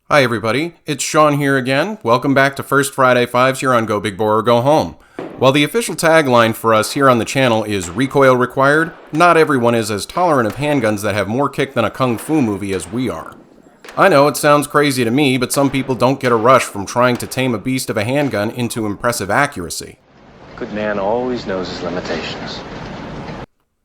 Hi everybody, it's Sean here again. Welcome back to First Friday Fives here on Go Big Boy or Go Home. While the official tagline for us here on the channel is recoil required, not everyone is as tolerant of handguns that have more kick than a kung fu movie as we are. I know it sounds crazy to me, but some people don't get a rush from trying to tame a beast of a handgun into impressive accuracy. Good man always knows his limitations.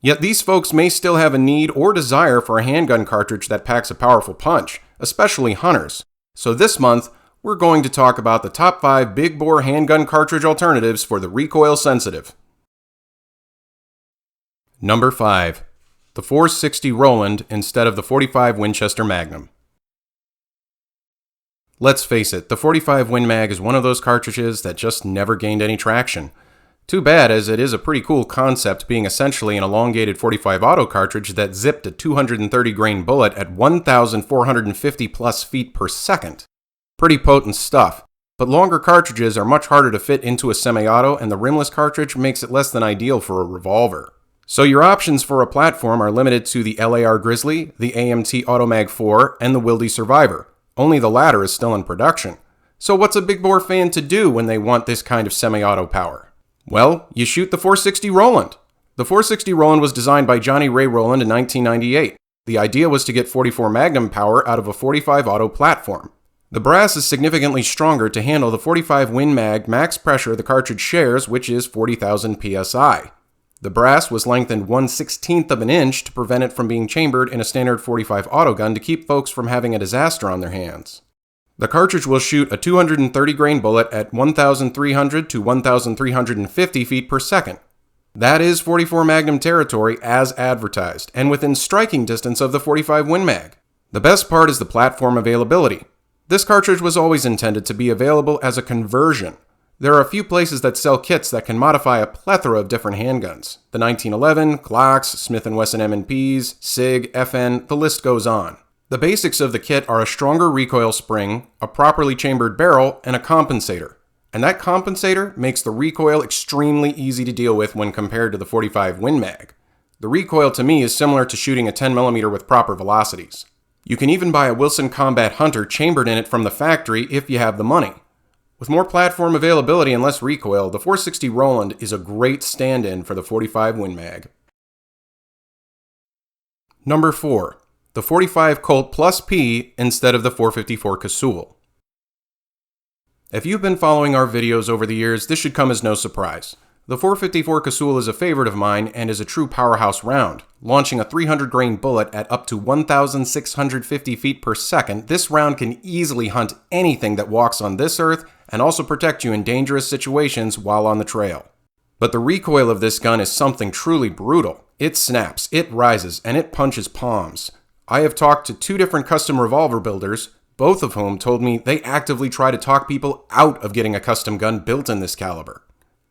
Yet these folks may still have a need or desire for a handgun cartridge that packs a powerful punch, especially hunters. So this month, we're going to talk about the top 5 big bore handgun cartridge alternatives for the recoil sensitive. Number 5. The 460 Rowland instead of the 45 Winchester Magnum. Let's face it, the 45 Win Mag is one of those cartridges that just never gained any traction. Too bad, as it is a pretty cool concept, being essentially an elongated 45 auto cartridge that zipped a 230 grain bullet at 1,450 plus feet per second. Pretty potent stuff, but longer cartridges are much harder to fit into a semi-auto, and the rimless cartridge makes it less than ideal for a revolver. So your options for a platform are limited to the LAR Grizzly, the AMT Automag 4, and the Wildy Survivor. Only the latter is still in production. So what's a big bore fan to do when they want this kind of semi-auto power? Well, you shoot the 460 Rowland. The 460 Rowland was designed by Johnny Ray Rowland in 1998. The idea was to get 44 Magnum power out of a 45 auto platform. The brass is significantly stronger to handle the 45 Win Mag max pressure the cartridge shares, which is 40,000 psi. The brass was lengthened 1/16 of an inch to prevent it from being chambered in a standard 45 auto gun to keep folks from having a disaster on their hands. The cartridge will shoot a 230 grain bullet at 1,300 to 1,350 feet per second. That is 44 Magnum territory as advertised, and within striking distance of the 45 Win Mag. The best part is the platform availability. This cartridge was always intended to be available as a conversion. There are a few places that sell kits that can modify a plethora of different handguns. The 1911, Glocks, Smith & Wesson M&Ps, SIG, FN, the list goes on. The basics of the kit are a stronger recoil spring, a properly chambered barrel, and a compensator. And that compensator makes the recoil extremely easy to deal with when compared to the 45 Win Mag. The recoil to me is similar to shooting a 10mm with proper velocities. You can even buy a Wilson Combat Hunter chambered in it from the factory if you have the money. With more platform availability and less recoil, the 460 Rowland is a great stand-in for the 45 Win Mag. Number 4. The 45 Colt P instead of the 454 Casull. If you've been following our videos over the years, this should come as no surprise. The 454 Casull is a favorite of mine and is a true powerhouse round. Launching a 300 grain bullet at up to 1,650 feet per second, this round can easily hunt anything that walks on this earth and also protect you in dangerous situations while on the trail. But the recoil of this gun is something truly brutal. It snaps, it rises, and it punches palms. I have talked to 2 different custom revolver builders, both of whom told me they actively try to talk people out of getting a custom gun built in this caliber.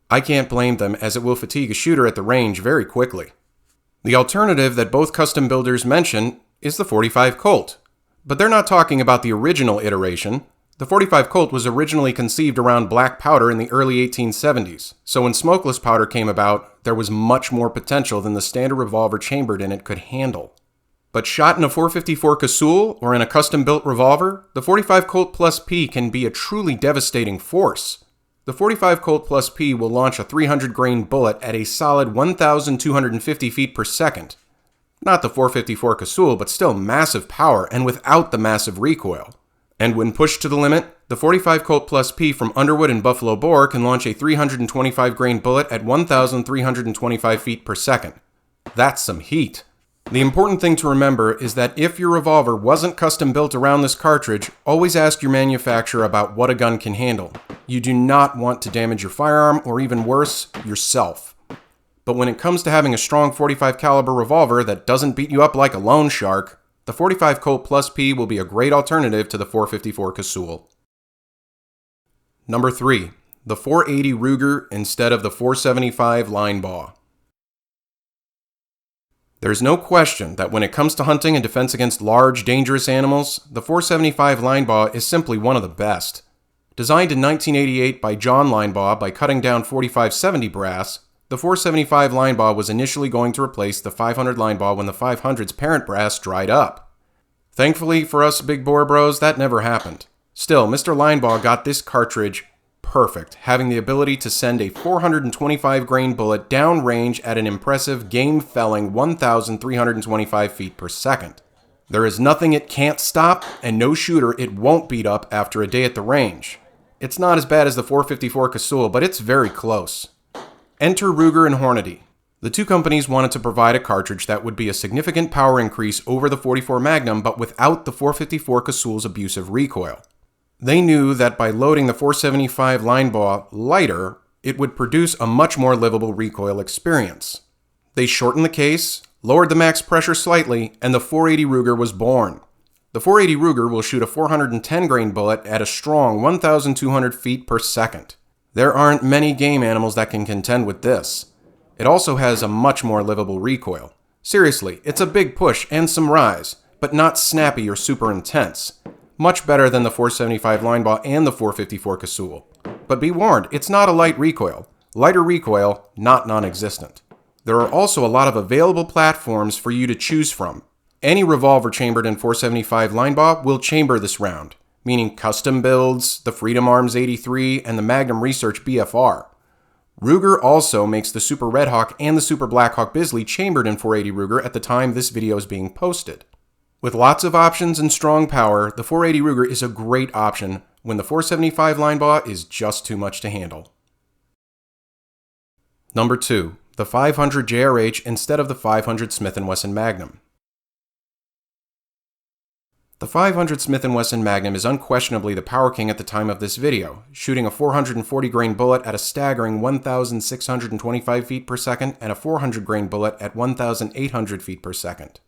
I can't blame them, as it will fatigue a shooter at the range very quickly. The alternative that both custom builders mention is the 45 Colt. But they're not talking about the original iteration. The 45 Colt was originally conceived around black powder in the early 1870s, so when smokeless powder came about, there was much more potential than the standard revolver chambered in it could handle. But shot in a 454 Casull or in a custom-built revolver, the 45 Colt P can be a truly devastating force. The 45 Colt P will launch a 300 grain bullet at a solid 1,250 feet per second. Not the 454 Casull, but still massive power and without the massive recoil. And when pushed to the limit, the 45 Colt P from Underwood and Buffalo Bore can launch a 325 grain bullet at 1,325 feet per second. That's some heat. The important thing to remember is that if your revolver wasn't custom built around this cartridge, always ask your manufacturer about what a gun can handle. You do not want to damage your firearm, or even worse, yourself. But when it comes to having a strong 45 caliber revolver that doesn't beat you up like a loan shark, the 45 Colt P will be a great alternative to the 454 Casull. Number 3. The 480 Ruger instead of the 475 Linebaugh. There's no question that when it comes to hunting and defense against large, dangerous animals, the 475 Linebaugh is simply one of the best. Designed in 1988 by John Linebaugh by cutting down 4570 brass, the 475 Linebaugh was initially going to replace the 500 Linebaugh when the 500's parent brass dried up. Thankfully for us big bore bros, that never happened. Still, Mr. Linebaugh got this cartridge perfect, having the ability to send a 425 grain bullet downrange at an impressive game-felling 1,325 feet per second. There is nothing it can't stop, and no shooter it won't beat up after a day at the range. It's not as bad as the 454 Casull, but it's very close. Enter Ruger and Hornady. The two companies wanted to provide a cartridge that would be a significant power increase over the 44 Magnum, but without the 454 Casull's abusive recoil. They knew that by loading the 475 Linebaugh lighter, it would produce a much more livable recoil experience. They shortened the case, lowered the max pressure slightly, and the 480 Ruger was born. The 480 Ruger will shoot a 410 grain bullet at a strong 1,200 feet per second. There aren't many game animals that can contend with this. It also has a much more livable recoil. Seriously, it's a big push and some rise, but not snappy or super intense. Much better than the 475 Linebaugh and the 454 Casull. But be warned, it's not a light recoil. Lighter recoil, not non-existent. There are also a lot of available platforms for you to choose from. Any revolver chambered in 475 Linebaugh will chamber this round, meaning custom builds, the Freedom Arms 83, and the Magnum Research BFR. Ruger also makes the Super Redhawk and the Super Blackhawk Bisley chambered in 480 Ruger at the time this video is being posted. With lots of options and strong power, the 480 Ruger is a great option when the 475 Linebaugh is just too much to handle. Number 2. The 500 JRH instead of the 500 Smith & Wesson Magnum. The 500 Smith & Wesson Magnum is unquestionably the power king at the time of this video, shooting a 440 grain bullet at a staggering 1,625 feet per second and a 400 grain bullet at 1,800 feet per second.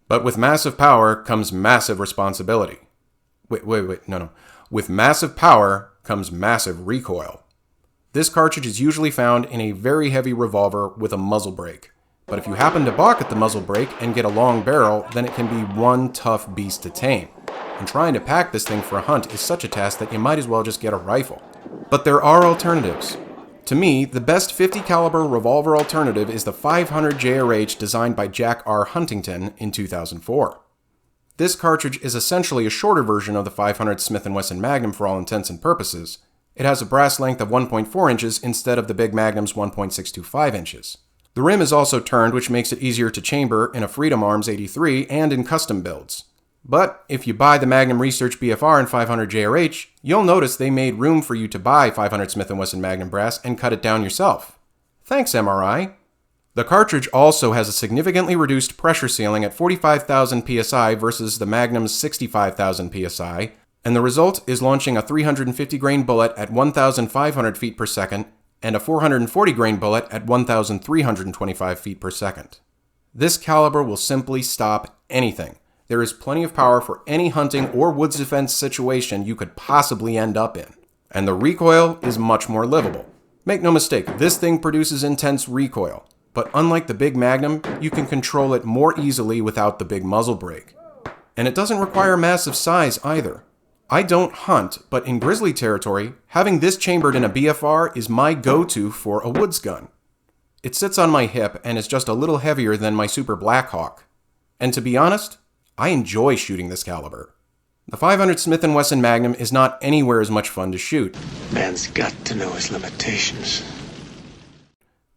But with massive power comes massive responsibility. No. With massive power comes massive recoil. This cartridge is usually found in a very heavy revolver with a muzzle brake. But if you happen to balk at the muzzle brake and get a long barrel, then it can be one tough beast to tame. And trying to pack this thing for a hunt is such a task that you might as well just get a rifle. But there are alternatives. To me, the best 50 caliber revolver alternative is the 500 JRH designed by Jack R. Huntington in 2004. This cartridge is essentially a shorter version of the 500 Smith & Wesson Magnum for all intents and purposes. It has a brass length of 1.4 inches instead of the big Magnum's 1.625 inches. The rim is also turned, which makes it easier to chamber in a Freedom Arms 83 and in custom builds. But if you buy the Magnum Research BFR and 500 JRH, you'll notice they made room for you to buy 500 Smith & Wesson Magnum brass and cut it down yourself. Thanks, MRI. The cartridge also has a significantly reduced pressure ceiling at 45,000 psi versus the Magnum's 65,000 psi, and the result is launching a 350 grain bullet at 1,500 feet per second and a 440 grain bullet at 1,325 feet per second. This caliber will simply stop anything. There is plenty of power for any hunting or woods defense situation you could possibly end up in. And the recoil is much more livable. Make no mistake, this thing produces intense recoil, but unlike the big Magnum, you can control it more easily without the big muzzle brake. And it doesn't require massive size either. I don't hunt, but in grizzly territory, having this chambered in a BFR is my go-to for a woods gun. It sits on my hip and is just a little heavier than my Super Blackhawk. And to be honest, I enjoy shooting this caliber. The 500 Smith & Wesson Magnum is not anywhere as much fun to shoot. Man's got to know his limitations.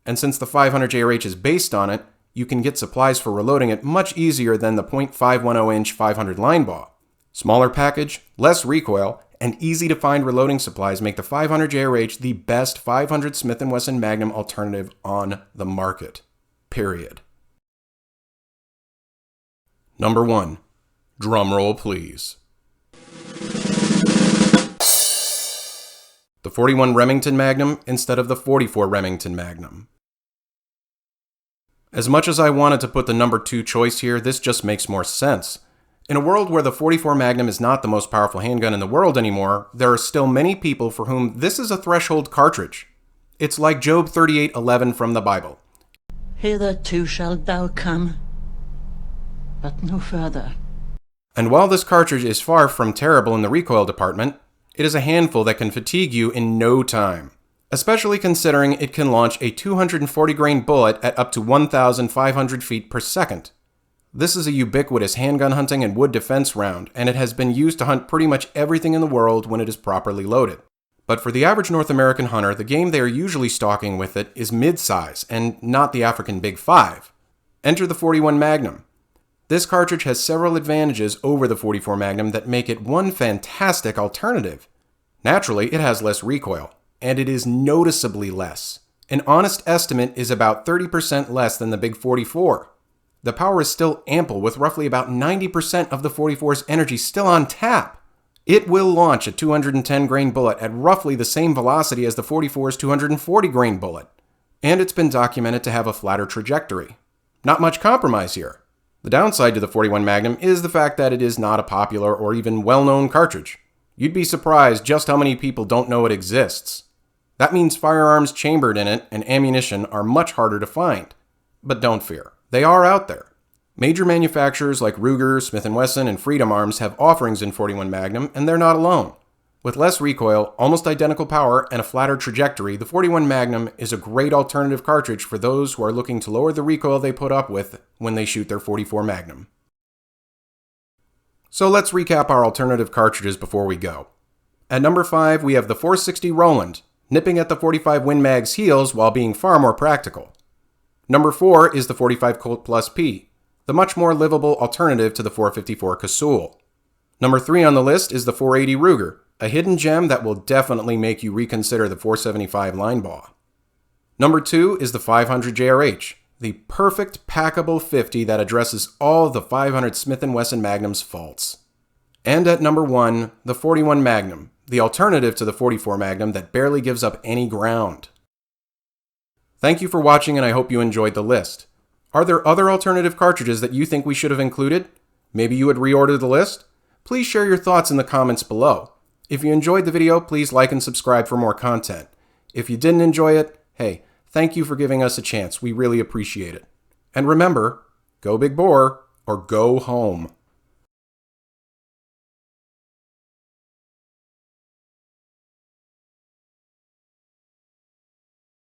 And since the 500 JRH is based on it, you can get supplies for reloading it much easier than the .510-inch 500 Linebaugh. Smaller package, less recoil, and easy to find reloading supplies make the 500 JRH the best 500 Smith & Wesson Magnum alternative on the market. Period. Number 1. Drumroll please. The 41 Remington Magnum instead of the 44 Remington Magnum. As much as I wanted to put the number 2 choice here, this just makes more sense. In a world where the 44 Magnum is not the most powerful handgun in the world anymore, there are still many people for whom this is a threshold cartridge. It's like Job 38:11 from the Bible. Hitherto shalt thou come, but no further. And while this cartridge is far from terrible in the recoil department, it is a handful that can fatigue you in no time. Especially considering it can launch a 240 grain bullet at up to 1,500 feet per second. This is a ubiquitous handgun hunting and wood defense round, and it has been used to hunt pretty much everything in the world when it is properly loaded. But for the average North American hunter, the game they are usually stalking with it is mid-size, and not the African Big Five. Enter the 41 Magnum. This cartridge has several advantages over the 44 Magnum that make it one fantastic alternative. Naturally, it has less recoil, and it is noticeably less. An honest estimate is about 30% less than the Big 44. The power is still ample, with roughly about 90% of the 44's energy still on tap. It will launch a 210 grain bullet at roughly the same velocity as the 44's 240 grain bullet, and it's been documented to have a flatter trajectory. Not much compromise here. The downside to the 41 Magnum is the fact that it is not a popular or even well-known cartridge. You'd be surprised just how many people don't know it exists. That means firearms chambered in it and ammunition are much harder to find. But don't fear, they are out there. Major manufacturers like Ruger, Smith & Wesson, and Freedom Arms have offerings in 41 Magnum, and they're not alone. With less recoil, almost identical power, and a flatter trajectory, the 41 Magnum is a great alternative cartridge for those who are looking to lower the recoil they put up with when they shoot their 44 Magnum. So let's recap our alternative cartridges before we go. At number 5, we have the 460 Rowland, nipping at the 45 Win Mag's heels while being far more practical. Number 4 is the 45 Colt P, the much more livable alternative to the 454 Casull. Number 3 on the list is the 480 Ruger, a hidden gem that will definitely make you reconsider the 475 Linebaugh. Number 2 is the 500 JRH, the perfect packable 50 that addresses all the 500 Smith & Wesson Magnum's faults. And at number 1, the 41 Magnum, the alternative to the 44 Magnum that barely gives up any ground. Thank you for watching, and I hope you enjoyed the list. Are there other alternative cartridges that you think we should have included? Maybe you would reorder the list? Please share your thoughts in the comments below. If you enjoyed the video, please like and subscribe for more content. If you didn't enjoy it, hey, thank you for giving us a chance. We really appreciate it. And remember, go big bore or go home.